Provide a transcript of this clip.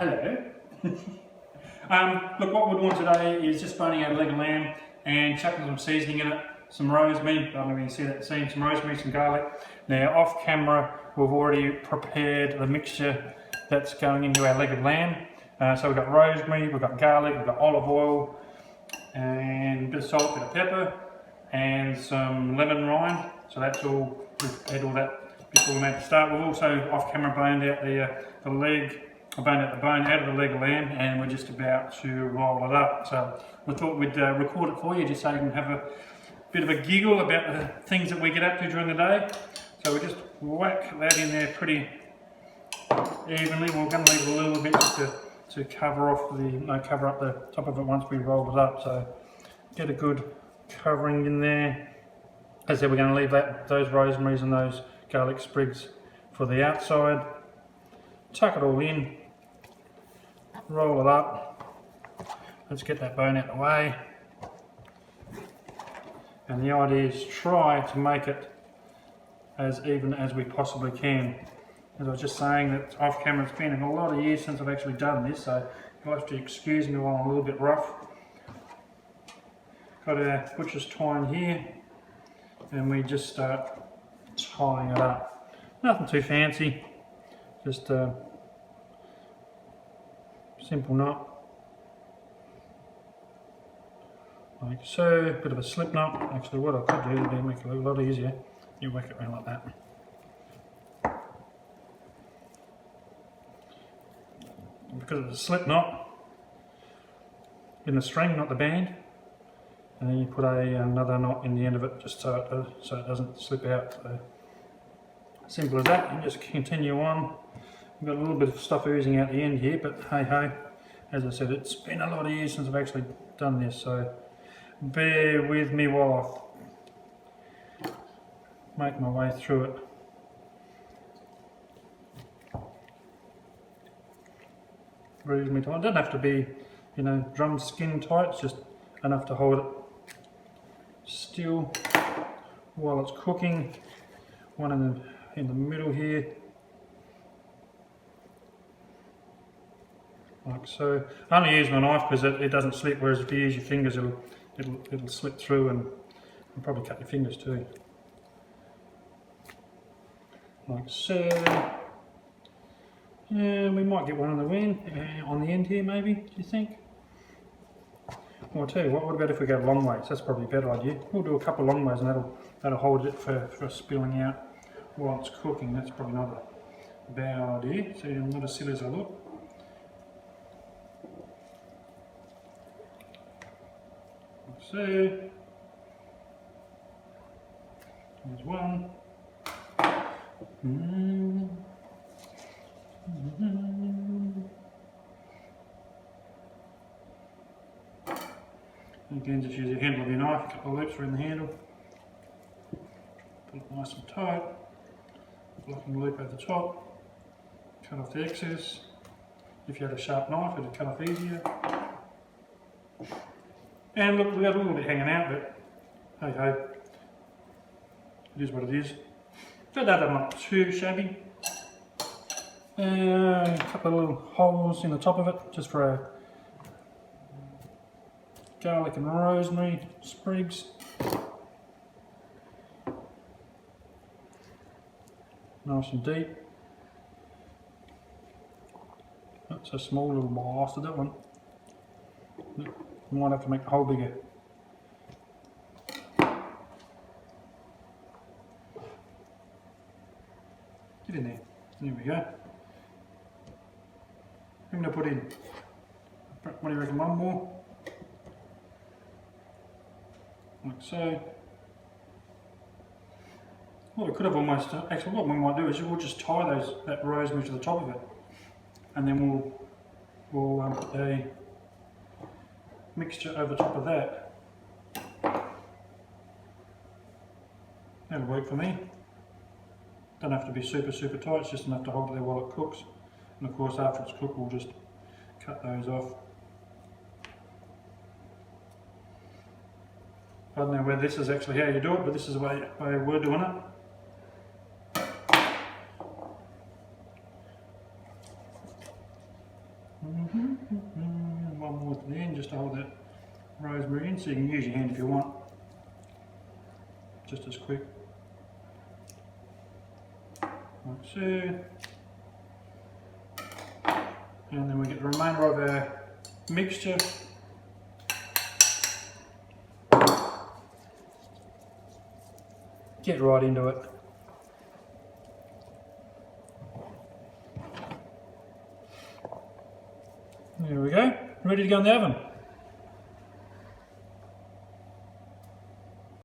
Hello. Look, what we're doing today is just boning out a leg of lamb and chucking some seasoning in it, some rosemary. I don't know if you can see that scene, some rosemary, some garlic. Now, off camera, we've already prepared the mixture that's going into our leg of lamb. So we've got rosemary, we've got garlic, we've got olive oil, and a bit of salt, a bit of pepper, and some lemon rind. So that's all, we've prepared all that before we made the start. We've also off camera boned out the leg. I boned out the bone out of the leg of lamb, and we're just about to roll it up. So we thought we'd record it for you just so you can have a bit of a giggle about the things that we get up to during the day. So we just whack that in there pretty evenly. We're going to leave a little bit just to cover off cover up the top of it once we roll it up. So get a good covering in there. As I said, we're going to leave those rosemaries and those garlic sprigs for the outside. Tuck it all in, roll it up. Let's get that bone out of the way. And the idea is try to make it as even as we possibly can. As I was just saying, that off camera, it's been a lot of years since I've actually done this, so you'll have to excuse me while I'm a little bit rough. Got our butcher's twine here, and we just start tying it up. Nothing too fancy, just a simple knot, like so. Bit of a slip knot. Actually, what I could do to make it a lot easier, you whack it around like that. Because it's a slip knot in the string, not the band, and then you put another knot in the end of it just so it doesn't slip out. So simple as that, and just continue on. We've got a little bit of stuff oozing out the end here, but hey ho, as I said, it's been a lot of years since I've actually done this, so bear with me while I make my way through it. Reasonably tight. It doesn't have to be, you know, drum skin tight, it's just enough to hold it still while it's cooking. One in the middle here, like so. I only use my knife because it doesn't slip, whereas if you use your fingers it'll slip through and probably cut your fingers too. Like so. Yeah, we might get one on the end here, maybe, do you think? Well, I'll tell you what about if we go long ways? That's probably a better idea. We'll do a couple of long ways and that'll hold it for spilling out while it's cooking. That's probably not a bad idea. So I'm not as silly as I look. So there's one. Again, just use the handle of your knife, a couple of loops around the handle. Put it nice and tight. Blocking the loop over the top. Cut off the excess. If you had a sharp knife, it'd cut off easier. And look, we got a little bit hanging out, but hey ho, it is what it is. But that I'm not too shabby. A couple of little holes in the top of it, just for our garlic and rosemary sprigs. Nice and deep. That's a small little bastard, that one. We might have to make the hole bigger. Get in there. There we go. I'm going to put in, what do you reckon, one more? Like so. Well, we could have almost, actually what we might do is we'll just tie that rosemary to the top of it. And then we'll put a mixture over top of that. That'll work for me. Don't have to be super tight, it's just enough to hold it there while it cooks. And of course after it's cooked we'll just cut those off. I don't know whether this is actually how you do it, but this is the way we're doing it. One more to the end just to hold that rosemary in, so you can use your hand if you want, just as quick. Like so. And then we get the remainder of our mixture. Get right into it. There we go, ready to go in the oven.